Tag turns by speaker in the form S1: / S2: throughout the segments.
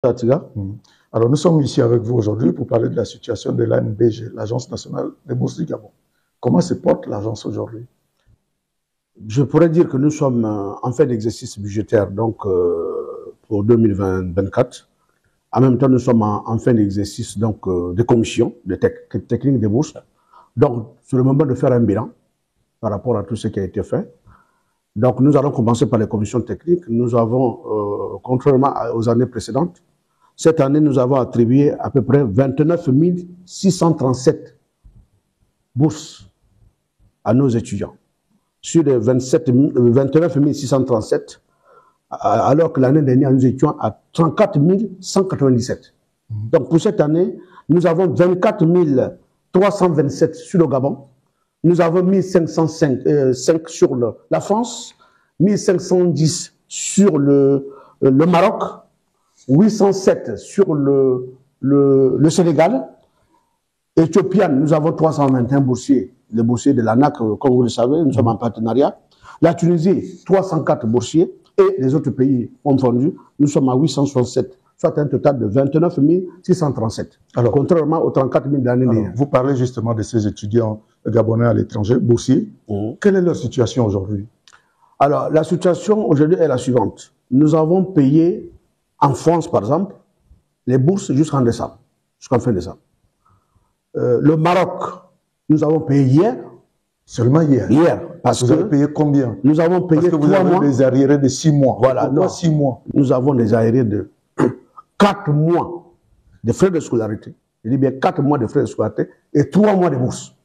S1: Fatiga.
S2: Alors, nous sommes ici avec vous aujourd'hui pour parler de la situation de l'ANBG, l'Agence nationale des bourses du Gabon. Comment se porte l'agence aujourd'hui?
S1: Je pourrais dire que nous sommes en fin d'exercice budgétaire donc, pour 2024. En même temps, nous sommes en fin d'exercice donc de commission de technique des bourses. Donc, c'est le moment de faire un bilan par rapport à tout ce qui a été fait. Donc, nous allons commencer par les commissions techniques. Nous avons, contrairement aux années précédentes, cette année, nous avons attribué à peu près 29 637 bourses à nos étudiants. Sur les 29 637, alors que l'année dernière, nous étions à 34 197. Donc, pour cette année, nous avons 24 327 sur le Gabon. Nous avons 1505 sur la France, 1510 sur le Maroc, 807 sur le Sénégal. Éthiopien, nous avons 321 boursiers, les boursiers de l'ANAC, comme vous le savez, nous sommes en partenariat. La Tunisie, 304 boursiers, et les autres pays confondus, nous sommes à 867, soit un total de 29 637, alors, contrairement aux 34 000 d'année dernière.
S2: Vous parlez justement de ces étudiants gabonais à l'étranger, boursiers. Quelle est leur situation aujourd'hui?
S1: Alors, la situation aujourd'hui est la suivante. Nous avons payé en France, par exemple, les bourses jusqu'en décembre, jusqu'en fin décembre. Le Maroc, nous avons payé hier.
S2: Seulement hier?
S1: Hier.
S2: Parce que vous avez payé combien?
S1: Nous avons payé 3 mois.
S2: Parce que vous avez des arriérés de 6 mois.
S1: Voilà.
S2: Pourquoi 6 mois?
S1: Nous avons des arriérés de 4 mois de frais de scolarité. Je dis bien 4 mois de frais de scolarité et 3 mois de bourse.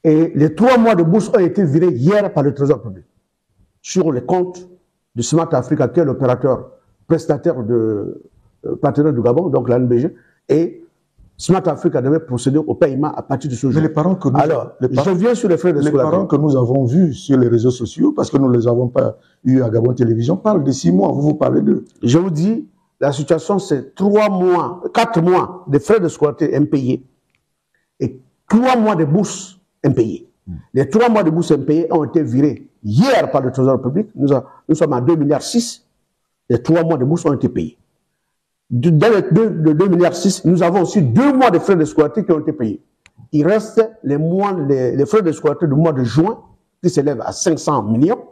S1: Et les 3 mois de bourse ont été virés hier par le Trésor public sur les comptes de Smart Africa, qui est l'opérateur prestataire de partenaire du Gabon, donc l'ANBG, et Smart Africa devait procéder au paiement à partir de ce jour.
S2: Mais les parents que nous,
S1: je viens sur les frais de scolarité.
S2: Les parents que nous avons vus sur les réseaux sociaux, parce que nous ne les avons pas eus à Gabon Télévision, parlent de 6 mois. Vous parlez de...
S1: Je vous dis, la situation, c'est 4 mois de frais de scolarité impayés et 3 mois de bourse impayés. Les 3 mois de bourse impayés ont été virés hier par le Trésor public. Nous sommes à 2,6 milliards. Les 3 mois de bourse ont été payés. Dans les 2,6 milliards, nous avons aussi 2 mois de frais de scolarité qui ont été payés. Il reste les frais de scolarité du mois de juin qui s'élèvent à 500 millions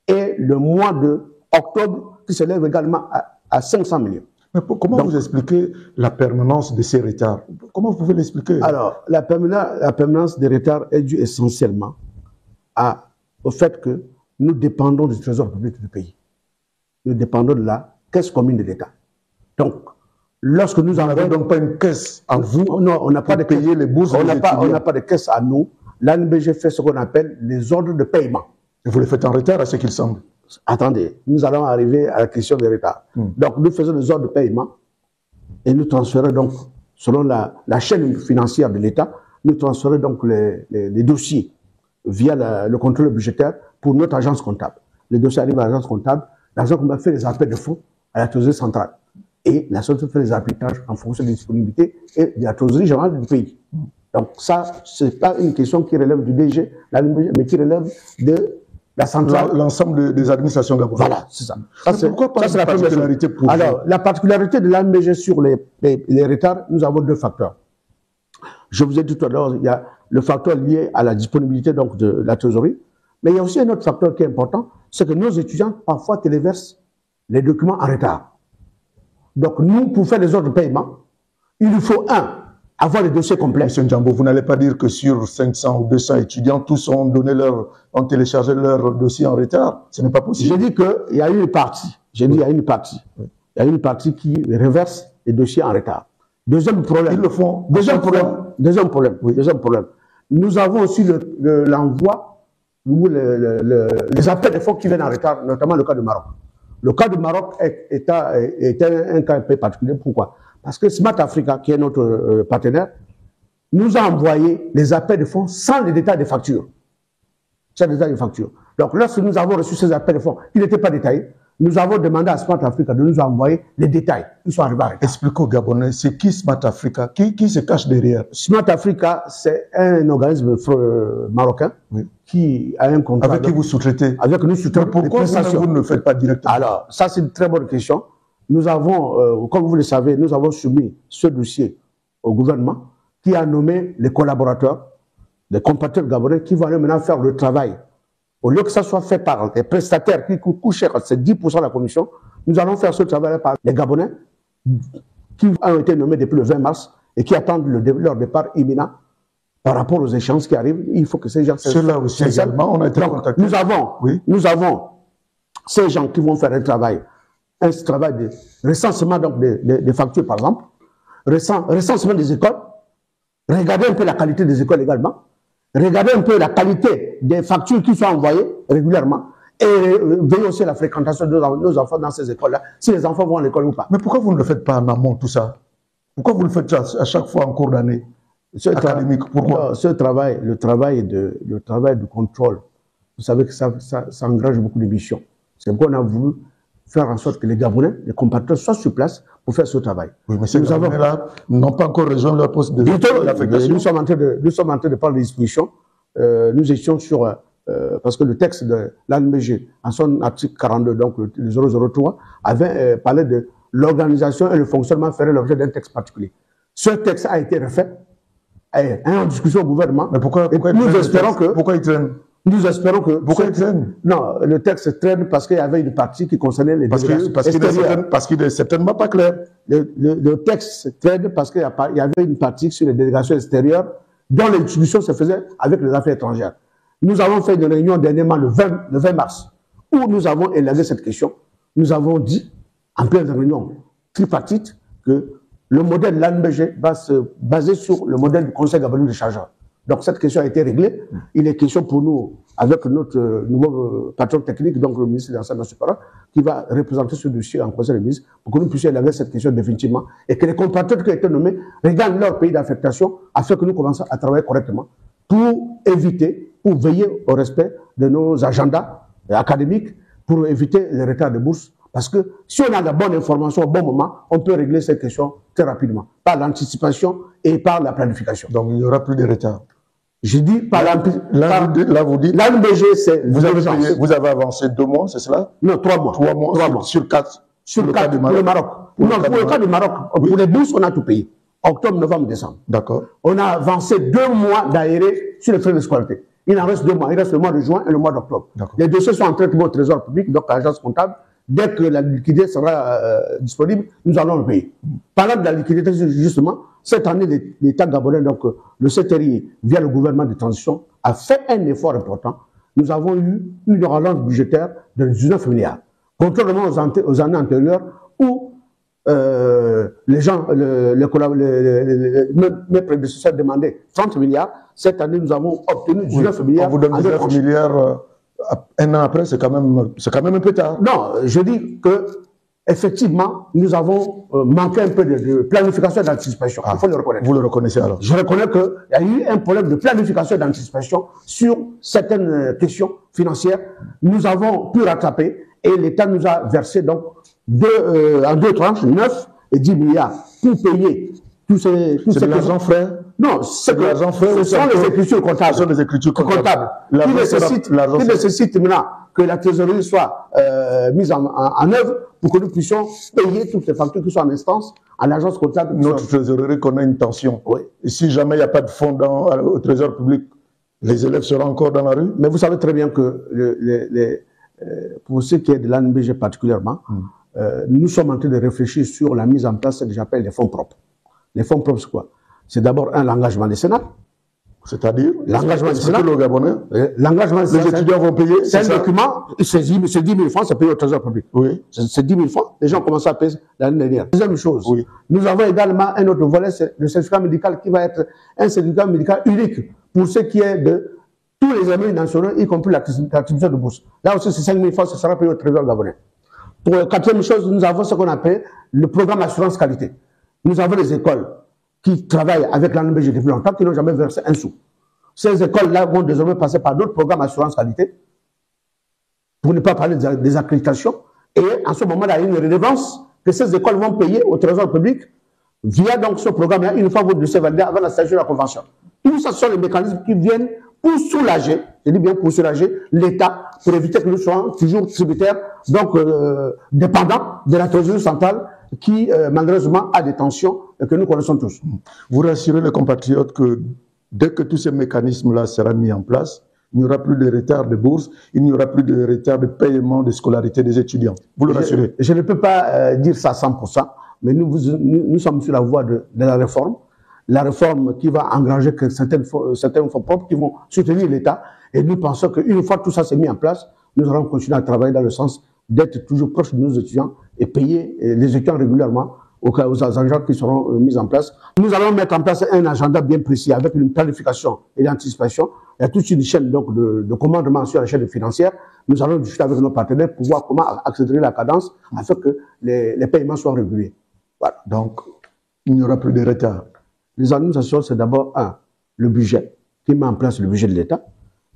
S1: et le mois d'octobre qui s'élève également à 500 millions.
S2: Mais comment vous expliquez la permanence de ces retards? Comment vous pouvez l'expliquer?
S1: Alors, la permanence des retards est due essentiellement au fait que nous dépendons du Trésor public du pays. Nous dépendons de la caisse commune de l'État. Donc, lorsque nous
S2: n'avons donc pas une caisse à vous,
S1: non, on n'a pas de
S2: payer les bourses.
S1: On n'a pas de caisse à nous. L'ANBG fait ce qu'on appelle les ordres de paiement.
S2: Et vous les faites en retard à ce qu'il semble.
S1: Attendez, nous allons arriver à la question des retards. Donc, nous faisons les ordres de paiement et nous transférons donc, selon la chaîne financière de l'État, nous transférons donc les dossiers via le contrôle budgétaire pour notre agence comptable. Les dossiers arrivent à l'agence comptable. L'agence comptable fait les appels de fonds à la trésorerie centrale. Et la société fait les applicages en fonction des disponibilités et de la trésorerie générale du pays. Donc ça, ce n'est pas une question qui relève du DG, mais qui relève de la centrale.
S2: L'ensemble des administrations gabonaises.
S1: Voilà, c'est ça.
S2: Pourquoi pas la particularité pour vous?
S1: Alors, la particularité de l'ANBG sur les retards, nous avons 2 facteurs. Je vous ai dit tout à l'heure, il y a le facteur lié à la disponibilité donc, de la trésorerie, mais il y a aussi un autre facteur qui est important, c'est que nos étudiants parfois téléversent les documents en retard. Donc, nous, pour faire les ordres de paiement, il nous faut, avoir les dossiers complets.
S2: Monsieur Ndjambo, vous n'allez pas dire que sur 500 ou 200 étudiants, tous ont téléchargé leur dossier en retard. Ce n'est pas possible.
S1: J'ai dit qu'il y a une partie. J'ai dit il y a une partie. Il y a une partie qui reverse les dossiers en retard. Deuxième problème.
S2: Ils le font.
S1: Deuxième problème. Nous avons aussi l'envoi, les appels de fonds qui viennent en retard, notamment le cas du Maroc. Le cas du Maroc est un cas un peu particulier. Pourquoi? Parce que Smart Africa, qui est notre partenaire, nous a envoyé les appels de fonds sans les détails des factures. Sans les détails des factures. Donc, lorsque nous avons reçu ces appels de fonds qui n'étaient pas détaillés, nous avons demandé à Smart Africa de nous envoyer les détails. Ils sont arrivés à retard.
S2: Expliquez aux Gabonais, c'est qui Smart Africa? Qui se cache derrière?
S1: Smart Africa, c'est un organisme marocain qui a un contrat.
S2: Avec qui vous sous-traitez?
S1: Avec nous sous-traitons.
S2: Pourquoi vous ne le faites pas directement?
S1: Alors, ça c'est une très bonne question. nous avons, comme vous le savez, nous avons soumis ce dossier au gouvernement qui a nommé les collaborateurs, les compatriotes gabonais qui vont aller maintenant faire le travail. Au lieu que ça soit fait par les prestataires qui coûtent cher, c'est 10% de la commission, nous allons faire ce travail par les Gabonais qui ont été nommés depuis le 20 mars et qui attendent leur départ imminent par rapport aux échéances qui arrivent. Il faut que ces gens...
S2: Ceux-là aussi également, on a été contactés.
S1: Nous avons ces gens qui vont faire un travail de recensement donc des factures, par exemple, recensement des écoles, regardez un peu la qualité des écoles également, regardez un peu la qualité des factures qui sont envoyées régulièrement et veillez aussi à la fréquentation de nos enfants dans ces écoles-là, si les enfants vont à l'école ou pas.
S2: Mais pourquoi vous ne le faites pas en amont, tout ça? Pourquoi vous le faites à chaque fois en cours d'année académique? Pourquoi?
S1: Ce travail, le travail de contrôle, vous savez que ça engrange beaucoup de missions. C'est pourquoi on a voulu faire en sorte que les Gabonais, les compatriotes soient sur place pour faire ce travail.
S2: Oui, mais ces Gabonais-là n'ont pas encore rejoint leur poste d'affectation.
S1: Nous sommes en train de prendre des dispositions. Nous étions sur... parce que le texte de l'ANBG, en son article 42, donc le 003, avait parlé de l'organisation et le fonctionnement ferait l'objet d'un texte particulier. Ce texte a été refait, est en discussion au gouvernement.
S2: Mais pourquoi
S1: nous espérons que...
S2: Pourquoi il traîne?
S1: Nous espérons que...
S2: Pourquoi il traîne?
S1: Non, le texte traîne parce qu'il y avait une partie qui concernait les délégations extérieures.
S2: Parce qu'il n'est certainement pas clair.
S1: Le texte traîne parce qu'il y avait une partie sur les délégations extérieures dont les discussions se faisaient avec les affaires étrangères. Nous avons fait une réunion dernièrement le 20 mars où nous avons élagué cette question. Nous avons dit, en pleine réunion tripartite, que le modèle de l'ANBG va se baser sur le modèle du Conseil gabonais des chargeurs. Donc cette question a été réglée. Il est question pour nous, avec notre nouveau patron technique, donc le ministre de l'Enseignement supérieur, qui va représenter ce dossier en Conseil des ministres, pour que nous puissions élaguer cette question définitivement et que les compatriotes qui ont été nommés regardent leur pays d'affectation afin que nous commencions à travailler correctement pour éviter, pour veiller au respect de nos agendas académiques, pour éviter les retards de bourse. Parce que si on a la bonne information au bon moment, on peut régler cette question très rapidement, par l'anticipation et par la planification.
S2: Donc il n'y aura plus de retard.
S1: Je dis par
S2: là vous dites...
S1: L'ANBG, c'est...
S2: Vous avez avancé 2 mois, c'est cela?
S1: Non, 3 mois.
S2: 3 mois.
S1: 3 mois.
S2: Sur 4.
S1: Sur le cas du Maroc. Pour le cas du Maroc, pour les bourses, on a tout payé. Octobre, novembre, décembre.
S2: D'accord.
S1: On a avancé 2 mois d'aéré sur les frais de scolarité. Il en reste 2 mois. Il reste le mois de juin et le mois d'octobre. Les dossiers sont en traitement au Trésor public, donc à l'agence comptable. Dès que la liquidité sera disponible, nous allons le payer. Parlant de la liquidité, justement, cette année, l'État gabonais, donc le CTRI, via le gouvernement de transition, a fait un effort important. Nous avons eu une relance budgétaire de 19 milliards. Contrairement aux années antérieures où les gens, mes prédécesseurs demandaient 30 milliards. Cette année, nous avons obtenu 19 milliards.
S2: On vous donne 19 milliards un an après, c'est quand même un peu tard.
S1: Non, je dis que effectivement, nous avons manqué un peu de planification et d'anticipation. Il faut le reconnaître.
S2: Vous le reconnaissez alors?
S1: Je reconnais qu'il y a eu un problème de planification et d'anticipation sur certaines questions financières. Nous avons pu rattraper et l'État nous a versé donc en 2 tranches, 9 et 10 milliards pour payer tous ces
S2: c'est de l'argent frais?
S1: Non, c'est de l'argent frais. Ce sont les écritures comptables.
S2: Ce sont les écritures comptables.
S1: Qui nécessitent maintenant que la trésorerie soit mise en œuvre pour que nous puissions payer toutes les factures qui sont en instance à l'agence comptable.
S2: Notre trésorerie connaît une tension.
S1: Oui.
S2: Et si jamais il n'y a pas de fonds au trésor public, les élèves seront encore dans la rue?
S1: Mais vous savez très bien que pour ce qui est de l'ANBG particulièrement, nous sommes en train de réfléchir sur la mise en place de ce que j'appelle les fonds propres. Les fonds propres, c'est quoi? C'est d'abord l'engagement décennal.
S2: C'est-à-dire
S1: l'engagement décennal.
S2: Le Gabonais.
S1: L'engagement décennal.
S2: Les étudiants vont payer.
S1: C'est un document, c'est 10 000 francs, c'est payé au trésor public.
S2: Oui.
S1: C'est 10 000 francs. Les gens ont commencé à payer l'année dernière. Deuxième chose. Oui. Nous avons également un autre volet, c'est le certificat médical qui va être un certificat médical unique pour ce qui est de tous les examens nationaux, y compris l'attribution de bourse. Là aussi, c'est 5 000 francs, ça sera payé au trésor gabonais. Pour la quatrième chose, nous avons ce qu'on appelle le programme assurance qualité. Nous avons les écoles qui travaillent avec l'ANBG depuis longtemps, qui n'ont jamais versé un sou. Ces écoles-là vont désormais passer par d'autres programmes assurance qualité, pour ne pas parler des accréditations. Et en ce moment-là, il y a une redevance que ces écoles vont payer au trésor public via donc ce programme-là, une fois votre dossier validé avant la signature de la convention. Tout ça, ce sont les mécanismes qui viennent pour soulager Je dis bien pour soulager l'État, pour éviter que nous soyons toujours tributaires, donc dépendants de la trésorerie centrale qui, malheureusement, a des tensions que nous connaissons tous.
S2: Vous rassurez les compatriotes que dès que tous ces mécanismes-là seront mis en place, il n'y aura plus de retard de bourse, il n'y aura plus de retard de paiement de scolarité des étudiants. Vous le rassurez?
S1: Je ne peux pas dire ça à 100%, mais nous sommes sur la voie de la réforme. La réforme qui va engranger que certains fonds propres qui vont soutenir l'État. Et nous pensons qu'une fois tout ça s'est mis en place, nous allons continuer à travailler dans le sens d'être toujours proche de nos étudiants et payer les étudiants régulièrement aux agents qui seront mis en place. Nous allons mettre en place un agenda bien précis avec une planification et l'anticipation. Il y a toute une chaîne donc, de commandement sur la chaîne financière. Nous allons discuter avec nos partenaires pour voir comment accélérer la cadence afin que les paiements soient réguliers.
S2: Voilà. Donc, il n'y aura plus de retard.
S1: Les administrations, c'est d'abord, le budget, qui met en place le budget de l'État.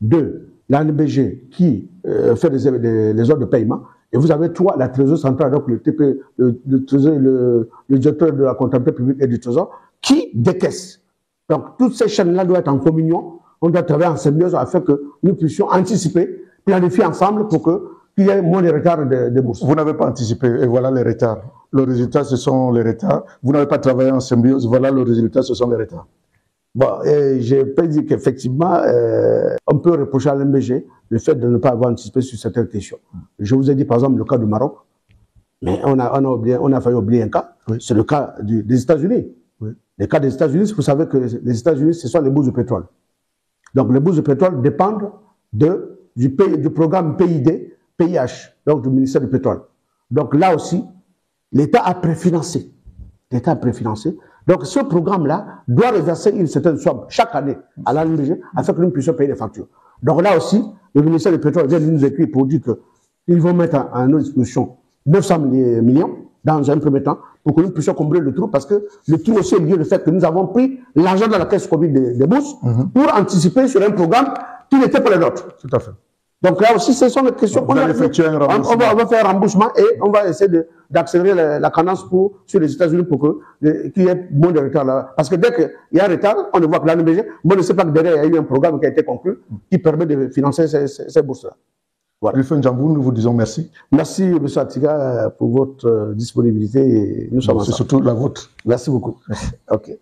S1: 2, l'ANBG qui fait les ordres de paiement. Et vous avez 3, la trésorerie centrale, donc le TP, le directeur de la comptabilité publique et du trésor, qui décaisse. Donc, toutes ces chaînes-là doivent être en communion. On doit travailler en symbiose afin que nous puissions anticiper, planifier ensemble pour qu'il y ait moins de retard de bourse.
S2: Vous n'avez pas anticipé, et voilà les retards. Le résultat, ce sont les retards. Vous n'avez pas travaillé en symbiose, voilà le résultat, ce sont les retards.
S1: Bon, je peux dire qu'effectivement, on peut reprocher à l'MBG le fait de ne pas avoir anticipé sur certaines questions. Je vous ai dit par exemple le cas du Maroc, mais on a failli oublier un cas, oui. C'est le cas des États-Unis. Oui. Le cas des États-Unis, vous savez que les États-Unis, ce sont les bourses de pétrole. Donc les bourses de pétrole dépendent du programme PIH, donc du ministère du pétrole. Donc là aussi, l'État a préfinancé. L'État a préfinancé. Donc ce programme-là doit reverser une certaine somme chaque année à l'ANBG afin que nous puissions payer les factures. Donc là aussi, le ministère du pétrole vient de nous écrire pour dire qu'ils vont mettre à notre disposition 900 millions dans un premier temps pour que nous puissions combler le trou, parce que le trou aussi est lié au fait que nous avons pris l'argent dans la caisse Covid des bourses pour anticiper sur un programme qui n'était pas le nôtre.
S2: Tout à fait.
S1: Donc là aussi, ce sont les questions qu'on va faire un remboursement et on va essayer d'accélérer la cadence sur les États-Unis pour qu'il y ait moins de retard là. Parce que dès qu'il y a un retard, on ne voit que l'ANBG, mais on ne sait pas que derrière, il y a eu un programme qui a été conclu qui permet de financer ces bourses-là.
S2: Voilà. Nous vous disons merci.
S1: Merci, M. Atiga, pour votre disponibilité. Nous sommes ensemble.
S2: C'est surtout la vôtre.
S1: Merci beaucoup. OK.